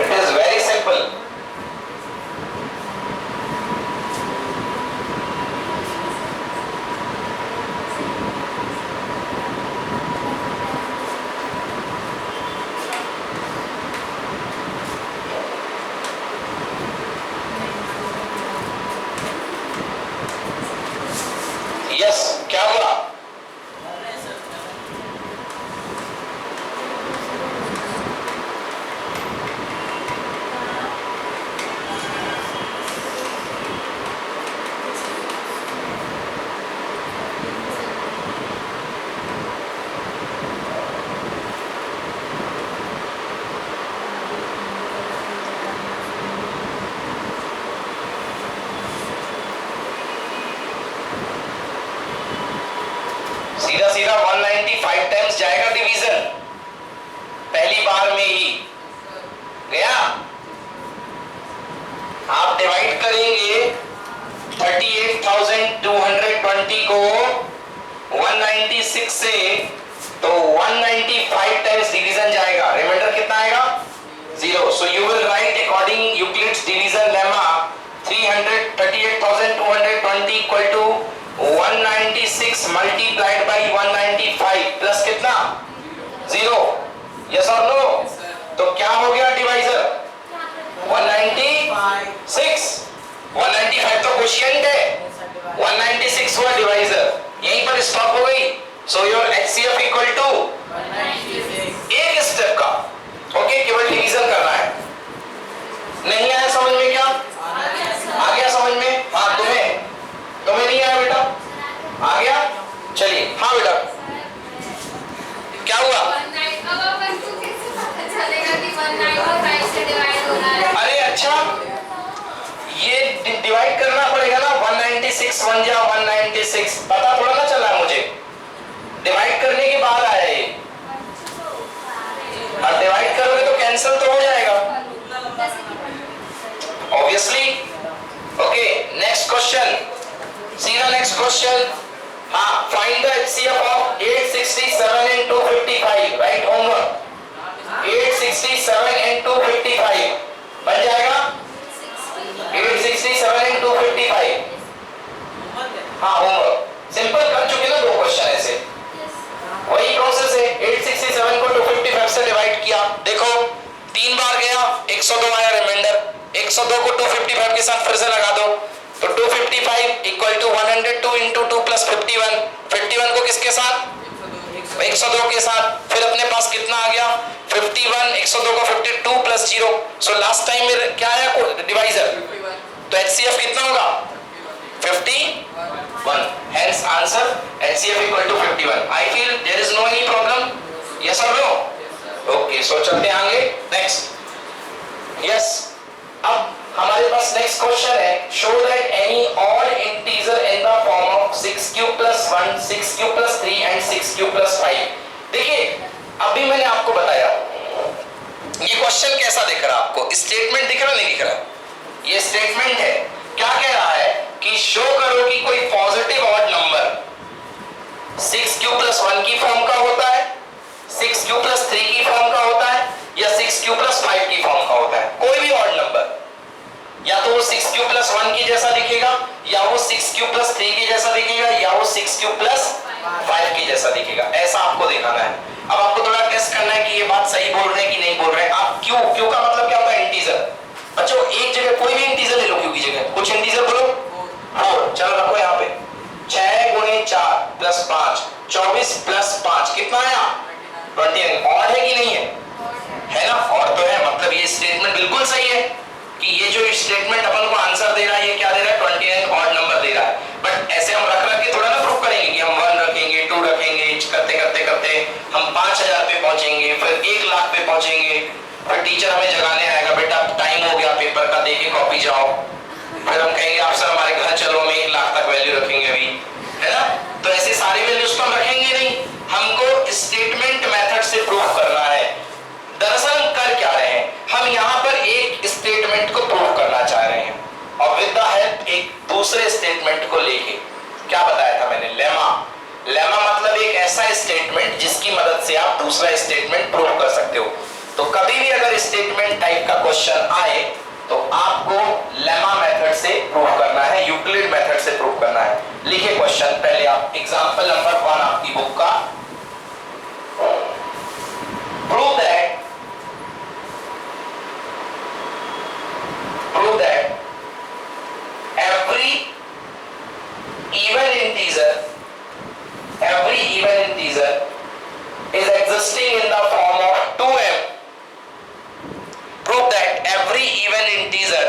It is very simple. Yes, क्या हुआ? सीधा सीधा 195 टाइम्स जाएगा डिवीजन, पहली बार में ही गया। आप डिवाइड करेंगे 38,220 को 196 से, तो 195 टाइम्स डिवीजन जाएगा, रिमाइंडर कितना आएगा? 0. So you will write according Euclid's division lemma 38,220 equal to 196 multiplied by 195 plus कितना? 0. यस और नो? तो क्या हो गया डिवाइजर? 196. 195 तो क्वोशिएंट है, 196 हुआ डिवाइजर, यहीं पर स्टॉप हो गई। So your HCF equal to 196। एक स्टेप का, ओके, केवल डिवीजन करना है। नहीं आया समझ में? क्या आ गया समझ में? हाँ, तुम्हें नहीं आया बेटा? आ गया? चलिए, हाँ बेटा, क्या हुआ? अरे अच्छा, ये डिवाइड करना पड़ेगा ना, 196 1 जा 196, पता थोड़ा ना चला मुझे, डिवाइड करने के बाद आया ये। और डिवाइड करोगे तो कैंसिल तो हो जाएगा ऑब्वियसली। ओके, नेक्स्ट क्वेश्चन, सीधा नेक्स्ट क्वेश्चन। हाँ, find the HCF of 867 and 255, right homework. 867 and 255 बन जाएगा? 867 and 255, हाँ होमवर्क, सिंपल कर चुके ना, 2 क्वेश्चन ऐसे, वही प्रोसेस है। 867 को 255 से डिवाइड किया, देखो 3 बार गया, 102 आया रिमाइंडर, 102 को 255 के साथ फिर से लगा दो, तो 255 इक्वल टू 102 इंटू 2 प्लस 51, 51 को किसके साथ? 102 के साथ, फिर अपने पास कितना आ गया? 51, 102 को 52 प्लस 0, सो लास्ट टाइम में क्या आया डिवाइजर? तो HCF कितना होगा? 51, hence answer HCF equal to 51. I feel there is no any problem, yes or no? Okay, so चलते आगे, next. Yes, अब हमारे पास नेक्स्ट क्वेश्चन है, show that any odd integer in the form of 6q plus 1, 6q plus 3 and 6q plus 5। देखिए, अभी मैंने आपको बताया, ये क्वेश्चन कैसा दिख रहा है आपको? स्टेटमेंट दिख रहा नहीं दिख रहा? ये स्टेटमेंट है, क्या कह रहा है कि शो करो कि कोई positive odd number 6q plus 1 की फॉर्म का होता है, 6q प्लस 3 की फॉर्म का होता है, या 6q प्लस 5 की फॉर्म का होता है। कोई भी ऑड नंबर या तो वो 6q प्लस 1 की जैसा दिखेगा, या वो 6q प्लस 3 की जैसा दिखेगा, या वो 6q प्लस 5 की जैसा दिखेगा। ऐसा आपको दिखाना है। अब आपको थोड़ा टेस्ट करना है कि ये बात सही बोल रहे हैं कि नहीं बोल रहे हैं। आप क्यू का मतलब क्या होता है? इंटीजर। बच्चों एक जगह कोई भी इंटीजर ले लो, क्यू की जगह कुछ इंटीजर बोलो। 4 चलो रखो यहाँ पे। 6 गुणे 4 प्लस 5 24 प्लस 5 कितना आया? 29। ऑड है कि नहीं है? है ना? ऑड तो है। मतलब ये स्टेटमेंट बिल्कुल सही है कि ये जो स्टेटमेंट अपन को आंसर दे रहा है, ये क्या दे रहा है? 29 ऑड नंबर दे रहा है। बट ऐसे हम रख के थोड़ा ना प्रूव करेंगे कि हम 1 रखेंगे, 2 रखेंगे, करते करते करते हम 5000 पे पहुंचेंगे, फिर 1 लाख पे पहुंचेंगे, फिर टीचर हमें जगाने आएगा, बेटा टाइम हो गया पेपर का, देके कॉपी जाओ। फिर हम कहेंगे आप सर हमारे घर चलो, हम 1 लाख तक वैल्यू रखेंगे अभी, है ना? तो ऐसे सारी वैल्यूज तो हम रखेंगे नहीं, हमको स्टेटमेंट मेथड से प्रूव करना है। दरअसल हम कर क्या रहे हैं? हम यहाँ पर एक स्टेटमेंट को प्रूव करना चाह रहे हैं और विद द हेल्प एक दूसरे स्टेटमेंट को लेके, क्या बताया था मैंने? लेमा। लेमा मतलब एक ऐसा स्टेटमेंट जिसकी मदद से आप दूसरा स्टेटमेंट प्रूव कर सकते हो। तो कभी भी अगर स्टेटमेंट टाइप का क्वेश्चन आए तो आपको लेमा मेथड से प्रूव करना है, यूक्लिड मेथड से प्रूव करना है। लिखिए क्वेश्चन पहले आप, एग्जांपल नंबर 1 आपकी बुक का। Prove that every even integer is existing in the form of 2m. Prove that every even integer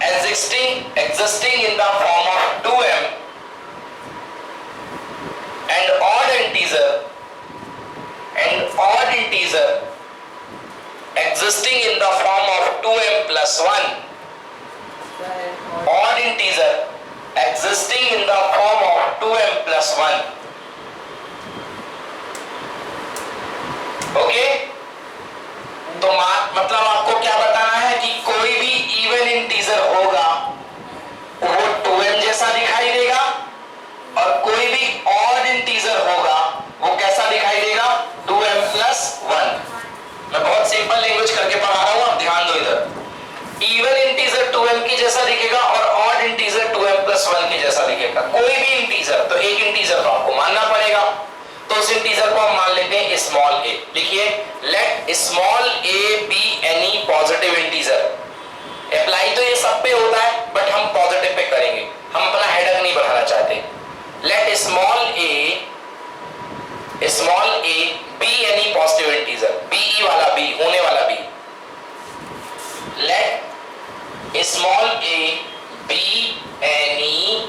existing in the form of 2m and odd integer existing in the form of 2m plus 1. Odd integer existing in the form of 2m plus 1. Okay? तो मतलब आपको क्या बताना है कि कोई भी इवन इंटीजर होगा वो 2m जैसा दिखाई देगा, और कोई भी ऑड इंटीजर होगा वो कैसा दिखाई देगा? 2m plus 1। मैं बहुत सिंपल लैंग्वेज करके पढ़ा रहा हूं, आप ध्यान दो इधर। इवन इंटीजर 2m की जैसा दिखेगा और ऑड इंटीजर 2m plus 1 की जैसा दिखेगा। कोई भी इंटीजर, तो एक इंटीजर तो आपको मानना पड़ेगा, तो उस इंटीजर को हम मान लेते हैं स्मॉल a। लिखिए, late small a b any positive integer. Apply तो ये सब पे होता है, बट हम पॉजिटिव पे करेंगे, हम अपना हेडर नहीं बढ़ाना चाहते। Let small a b any positive integer, b वाला बी, होने वाला b. Let small a b any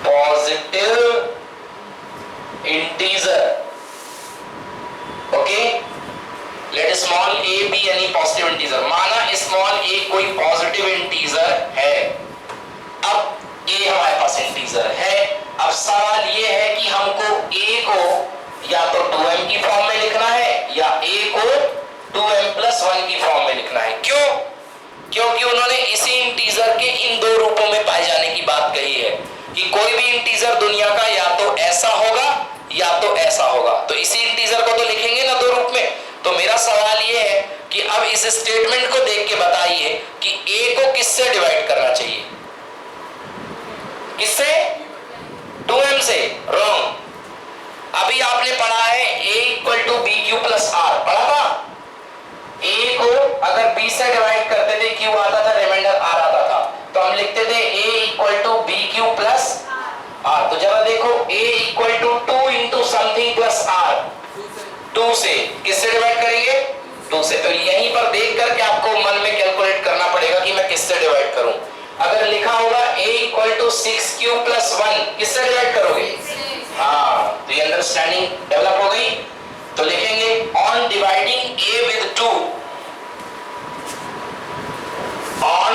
positive integer. Okay? Let small a b any positive integer. माना स्मॉल a कोई पॉजिटिव इंटीजर है। अब a हमारे पास इंटीजर है। अब सवाल ये है कि हमको a को या तो 2m की फॉर्म में लिखना है या a को 2m plus 1 की फॉर्म में लिखना है। क्यों? क्योंकि उन्होंने इसी इंटीजर के इन दो रूपों में पाए जाने की बात कही है कि कोई भी इंटीजर दुनिया का या तो ऐसा होगा या तो ऐसा होगा। तो इसी इंटीजर को तो लिखेंगे ना दो रूप में। तो मेरा सवाल ये है कि अब इस स्टेटमेंट को देख के बताइए कि a को किससे डिवाइड करना चाहिए? किससे? 2m से। रॉन्ग। अभी आपने पढ़ा है a equal to b q plus r, पढ़ा था? a को अगर b से डिवाइड करते थे q आता था, रिमाइंडर r आता था, तो हम लिखते थे a equal to b q plus r. तो जरा देखो, a equal to 2 into something plus r, 2 से। किससे डिवाइड करेंगे? 2 से। तो यहीं पर देख करके आपको मन में कैलकुलेट करना पड़ेगा कि मैं किससे डिवाइड करूं। अगर लिखा होगा a equal to 6q plus 1, किससे डिवाइड करोगे? हाँ, तो ये अंडरस्टैंडिंग डेवलप हो गई। तो लिखेंगे on dividing a with 2, on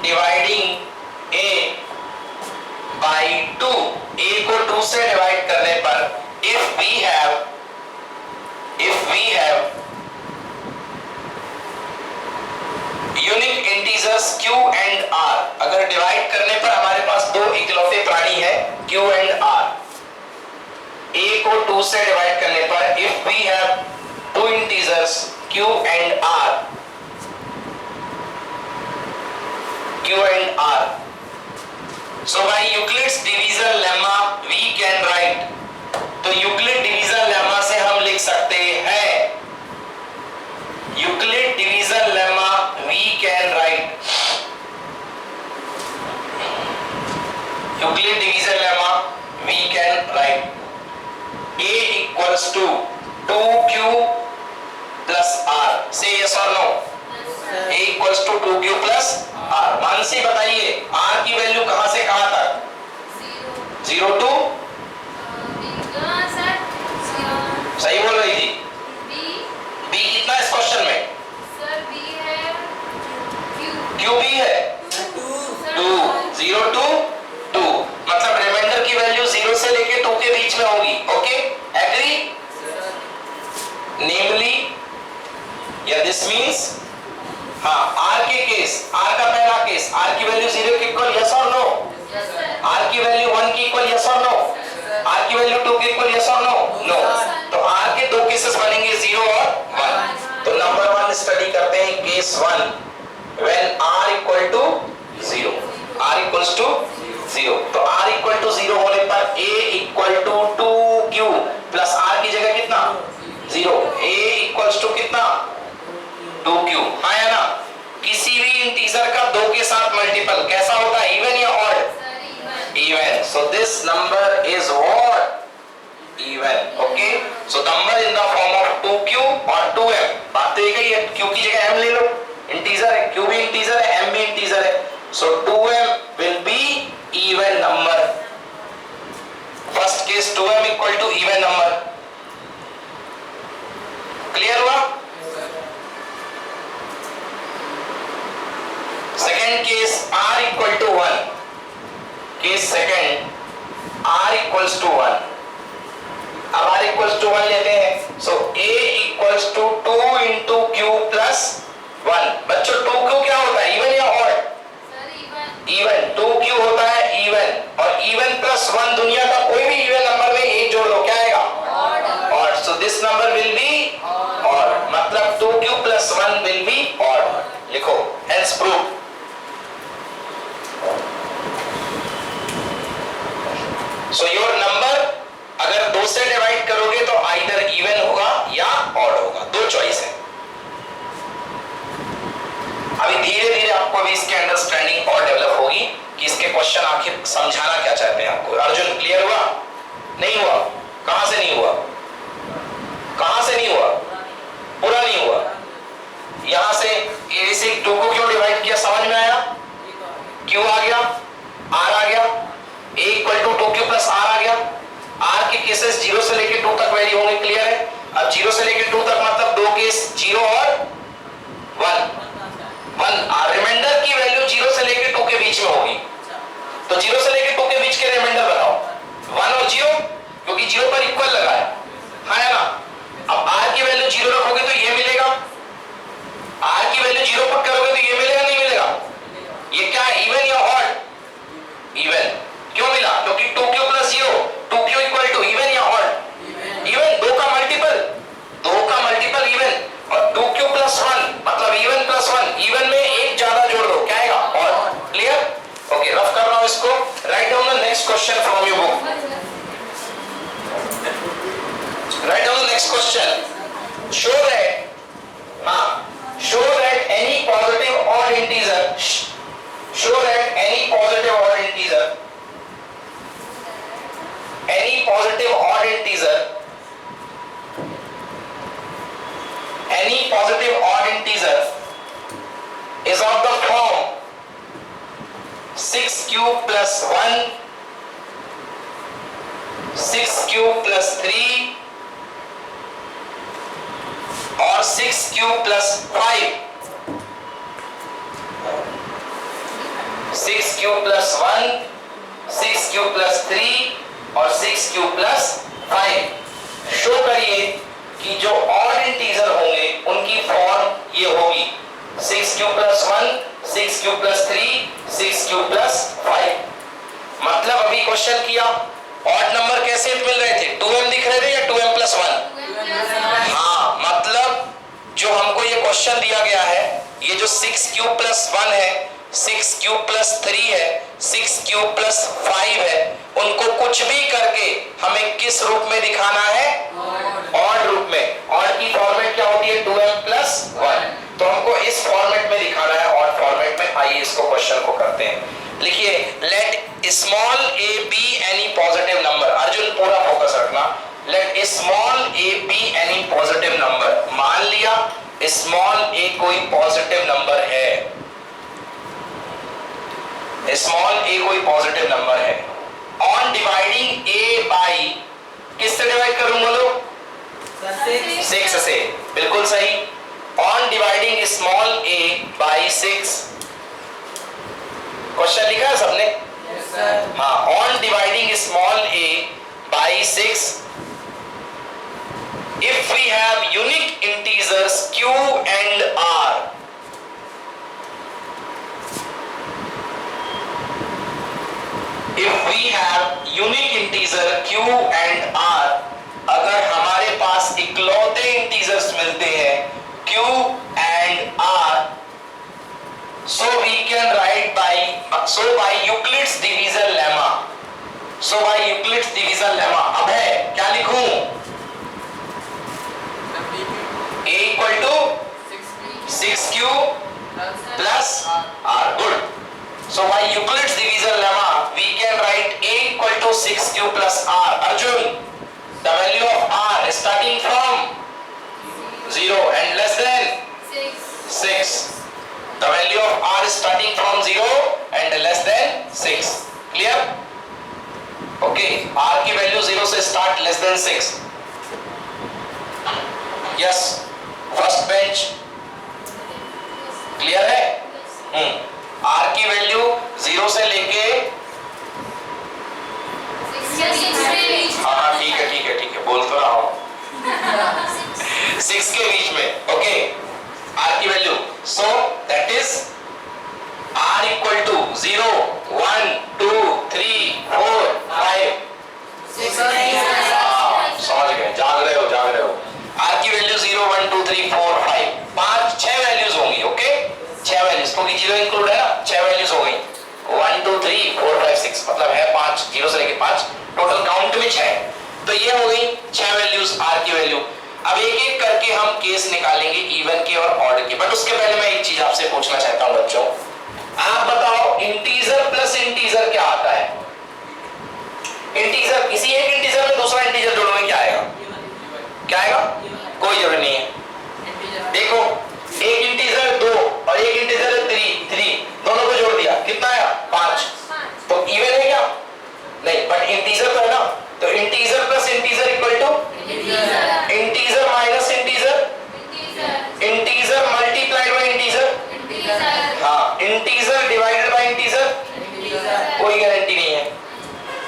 dividing a by 2, a को 2 से डिवाइड करने पर if we have unique integer integers Q and R, अगर डिवाइड करने पर हमारे पास दो इकलौते प्राणी है Q एंड R, A को 2 से डिवाइड करने पर if we have two integers Q and R, so by Euclid's division lemma we can write, तो यूक्लिड डिवीजन लेमा से हम लिख सकते हैं, Euclid division lemma we can write, Euclid division lemma we can write A equals to 2Q plus R, say yes or no? A equals to 2Q plus R. Mansi बताइए R की वैल्यू कहां से कहां तक? 0 टू, सही बोल रही थी। B कितना इस क्वेश्चन में? Q भी है 2, 0 टू 2, मतलब रिमाइंडर की वैल्यू 0 से लेके 2 के बीच में होगी। Okay, agree? नेमली या दिस मींस, हाँ, R के केस, R का पहला केस, R की वैल्यू 0 के इक्वल, यस और नो? R की वैल्यू 1 के इक्वल, यस और नो? R की वैल्यू 2 के इक्वल, यस और नो? नो। तो R के दो केसेस बनेंगे 0 और 1। तो नंबर 1 स्टडी करते हैं case 1, when R equal to 0, R equals to 0। तो R इक्वल टू 0 होने पर A equal to 2Q plus R की जगह कितना? 0। A इक्वल्स टू कितना? 2Q, हाँ या ना? किसी भी इंटीजर का 2 के साथ मल्टीपल कैसा होता है, इवन या odd? Even. So this number is what? Even. Okay. So number in the form of 2Q और 2M. बात तो एक ही है, Q की जगह M ले लो, इंटीजर है, Q भी इंटीजर है, M भी इंटीजर है। So 2M will be even number. First case 2M equal to even number. Clear हुआ? Second case R equal to 1. Case second R equals to 1, अब R इक्वल्स टू 1 लेते हैं, सो A equals to 2 into Q plus 1। बच्चों 2Q क्या होता है, इवन या ऑड? इवन। 2Q होता है इवन, और इवन प्लस 1 दुनिया का कोई भी इवन नंबर में एक जोड़ लो, क्या आएगा? Odd. So this number will be odd, मतलब 2Q plus 1 will be odd. लिखो, hence prove. So your number अगर 2 से डिवाइड करोगे तो आइदर इवन होगा या ऑड होगा, दो चॉइस है। अभी धीरे धीरे आपको भी इसके अंडरस्टैंडिंग और डेवलप होगी कि इसके क्वेश्चन आखिर समझाना क्या चाहते हैं आपको। अर्जुन क्लियर हुआ? नहीं हुआ? कहां से नहीं हुआ? कहां से नहीं हुआ? पूरा नहीं हुआ। यहां से A से 2 को क्यों डिवाइड किया, समझ में आया? Q आ गया, R आ गया, A equal to 2Q plus R आ गया। R के केसेस 0 से लेके 2 तक वैरी होंगे, क्लियर है? अब 0 से लेके 2 तक मतलब दो केस 0 और 1। रिमाइंडर की वैल्यू 0 से लेके 2 के बीच में होगी, तो 0 से लेके 2 के बीच के रिमाइंडर बताओ, 1 और 0, क्योंकि 0 पर इक्वल लगा है, हाँ है ना? अब R की वैल्यू 0 रखोगे तो ये मिलेगा, R की वैल्यू 0 पुट करोगे तो ये मिलेगा, नहीं मिलेगा? ये क्या है, इवन या ऑड? इवन। क्यों मिला? क्योंकि 2Q plus 0, 2Q equal to even या ऑड? इवन। 2 का मल्टीपल, 2 का मल्टीपल इवन, और 2Q प्लस 1 मतलब इवन प्लस 1, इवन में एक ज्यादा जोड़ दो, क्या आएगा? ऑड। क्लियर? ओके, रफ कर रहा हूं इसको। Write down the next question from your book. Write down the next question. Show that, show that any positive odd integer, show that any positive odd integer, any positive odd integer, any positive odd integer is of the form 6Q plus 1, 6Q plus 3 और 6Q plus 5, 6Q plus 1, 6Q plus 3 और 6Q plus 5। शो करिए कि जो ऑड इंटीजर होंगे उनकी फॉर्म ये होगी 6Q plus 1, 6 cube plus 3, 6 cube plus 5। मतलब अभी क्वेश्चन किया, ऑड नंबर कैसे मिल रहे थे? 2m दिख रहे थे या 2m प्लस 1? हाँ, मतलब जो हमको ये क्वेश्चन दिया गया है, ये जो 6 क्यूब प्लस 1 है, 6 क्यूब प्लस 3 है, 6 क्यूब प्लस 5 है, उनको कुछ भी करके हमें किस रूप में दिखाना है? ऑड रूप में। ऑड की फॉर्मेट क्या होती है? 2m plus 1। तो हमको इस फॉर्मेट में दिखाना है, ऑड फॉर्मेट में। आइए इसको क्वेश्चन को करते हैं। लिखिए, late small a b any positive number. Arjun पूरा फोकस रखना। Late small a b any positive number. मान लिया स्मॉल a कोई पॉजिटिव नंबर है, स्मॉल a कोई पॉजिटिव नंबर है। ऑन डिवाइडिंग a बाई, किससे डिवाइड करूं बोलो? 6 से। बिल्कुल सही। On dividing small a by 6। Question लिखा है सबने? हाँ, on dividing small a by 6, if we have unique integers q and r, if we have unique integer q and r, अगर हमारे पास इकलौते इंटीजर्स मिलते हैं q and r, so we can write by Euclid's division lemma, so by Euclid's division lemma। अब है क्या लिखूं? a equal to 6q plus r। good। so by Euclid's division lemma we can write a equal to 6q plus r। Arjun, the value of r starting from 0 and less than 6। the value of r starting from 0 and less than 6। clear? okay, r की वैल्यू 0 से start, less than 6। Yes, first bench clear है? r की वैल्यू 0 से लेके, हाँ ठीक है, बोल तो रहा हूं 6 के बीच में। ओके, r की value, so that is r equal to 0 1 2 3 4 5 6। समझ गए? जाग रहे हो। r की वैल्यू 0 1 2 3 4 5 6 वैल्यूज होंगी। ओके, 6 वैल्यूज, क्योंकि 0 इंक्लूड है ना। 6 वैल्यूज हो गई, 1 2 3 4 5 6, मतलब है 5, 0 से लेके 5, टोटल काउंट में 6। तो ये हो गई 6 वैल्यूज r की वैल्यू। अब एक एक करके हम केस निकालेंगे इवन के और ऑड के। बट उसके पहले मैं एक चीज आपसे पूछना चाहता हूं बच्चों, आप बताओ इंटीजर प्लस इंटीजर क्या आता है? इंटीजर, किसी एक इंटीजर में दूसरा इंटीजर जोड़ोगे क्या आएगा? क्या आएगा? कोई जरूरी नहीं है। देखो, एक इंटीजर 2 और एक इंटीजर 3, दोनों को जोड़ दिया, कितना आया? 5। तो इवन है क्या? नहीं, बट इंटीजर तो है ना। तो integer plus integer equal to integer minus integer, integer multiplied by integer, हाँ, इंटीजर डिवाइडेड बाय इंटीजर। कोई गारंटी नहीं है,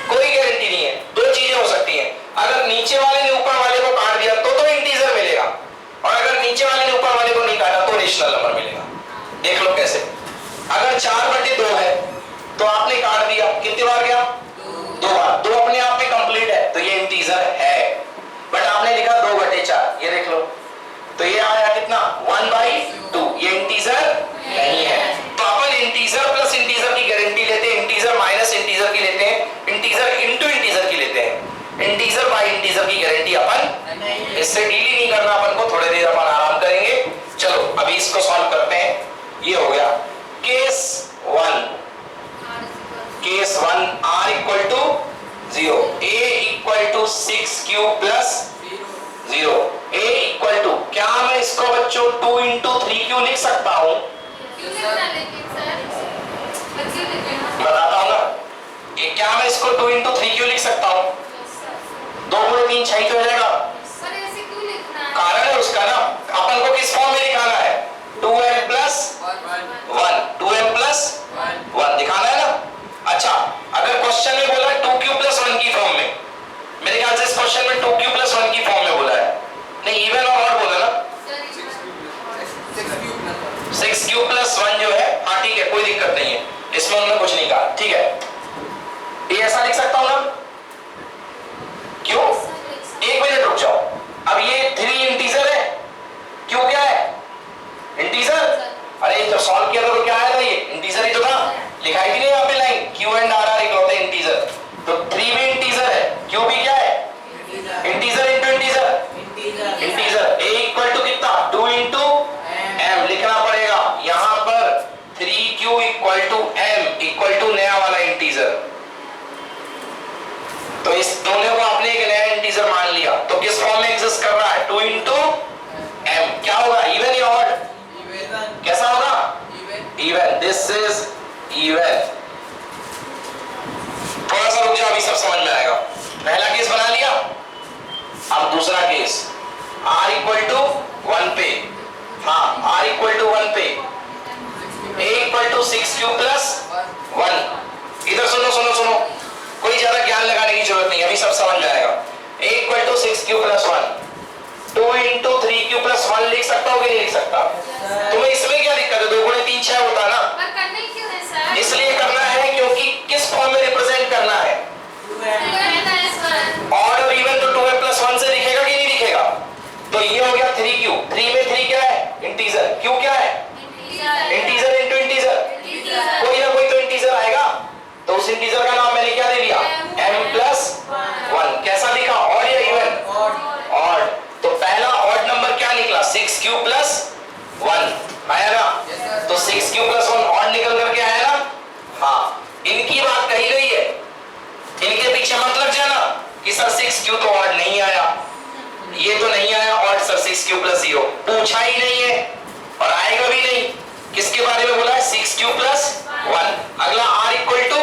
कोई गारंटी नहीं है। दो चीजें हो सकती हैं, अगर नीचे वाले ने ऊपर वाले को काट दिया तो इंटीजर मिलेगा, और अगर नीचे वाले ने ऊपर वाले को नहीं काटा तो रेशनल नंबर मिलेगा। देख लो कैसे। अगर 4/2 है तो आपने काट दिया, कितनी बार गया? 2 बार। 2 अपने आप में कंप्लीट है, तो ये इंटीजर है। बट आपने लिखा 2/4, ये देख लो, तो ये आया कितना? 1/2, ये इंटीजर नहीं है। तो अपन इंटीजर प्लस इंटीजर की गारंटी लेते हैं, इंटीजर माइनस इंटीजर की लेते हैं, इंटीजर इनटू इंटीजर की लेते हैं। इंटीजर बाय इंटीजर की गारंटी अपन इससे डील ही नहीं करना, अपन को थोड़ी देर अपन आराम करेंगे। चलो अभी इसको सॉल्व करते हैं। ये हो गया case 1। Case 1, r equal to 0, a equal to 6q plus 0, a equal to, क्या मैं इसको बच्चों 2 into 3q लिख सकता हूं? बताता हूं ना, क्या मैं इसको 2 into 3q लिख सकता हूं? 2 गुणे 3 6 हो जाएगा। कारण है उसका ना, अपन को किस फॉर्म में दिखाना है? 2m प्लस 1, 2m प्लस 1 दिखाना है ना। अच्छा, अगर क्वेश्चन में बोला 2q प्लस 1 की फॉर्म में, मेरे ख्याल से इस क्वेश्चन में 2q प्लस 1 की फॉर्म में बोला है, नहीं इवन और ऑड बोला ना। 6q प्लस 1 जो है, हाँ ठीक दिस इज इवन। थोड़ा सा रुक जाओ, अभी सब समझ में आएगा। पहला केस बना लिया, अब दूसरा केस r इक्वल टू 1 पे, हाँ r इक्वल टू 1 पे, a equal to 6q plus 1। इधर सुनो सुनो सुनो, कोई ज्यादा ज्ञान लगाने की जरूरत नहीं, अभी सब समझ में आएगा। a equal to 6q plus 1, 2 into 3q plus 1 लिख सकता हूँ कि नहीं लिख सकता? तुम्हें इसमें क्या दिक्कत है? 2 गुणे 3 6 होता है ना। पर करने क्यों है सर? इसलिए करना है क्योंकि किस फॉर्म में रिप्रेजेंट करना है? ऑड और इवन तो 2a प्लस 1 से दिखेगा कि नहीं दिखेगा? तो ये हो गया 3q, 3 में 3 क्या है? इंटीजर। q क्या है? इंटीजर इनटू इंटीजर, कोई ना कोई तो इंटीजर आएगा, तो उस इंटीजर का नाम मैंने क्या दे दिया? m plus 1। कैसा दिखा? ऑड या इवन? ऑड। तो पहला ऑड नंबर क्या निकला? 6q प्लस 1 आया ना? तो 6q प्लस 1 ऑड निकल करके आया ना? हाँ, इनकी बात कही गई है, इनके पीछे मत लग जाना कि सर 6q तो ऑड नहीं आया, ये तो नहीं आया ऑड सर, 6q प्लस 0 पूछा ही नहीं है और आएगा भी नहीं। किसके बारे में बोला है? 6q plus 1। अगला r इक्वल टू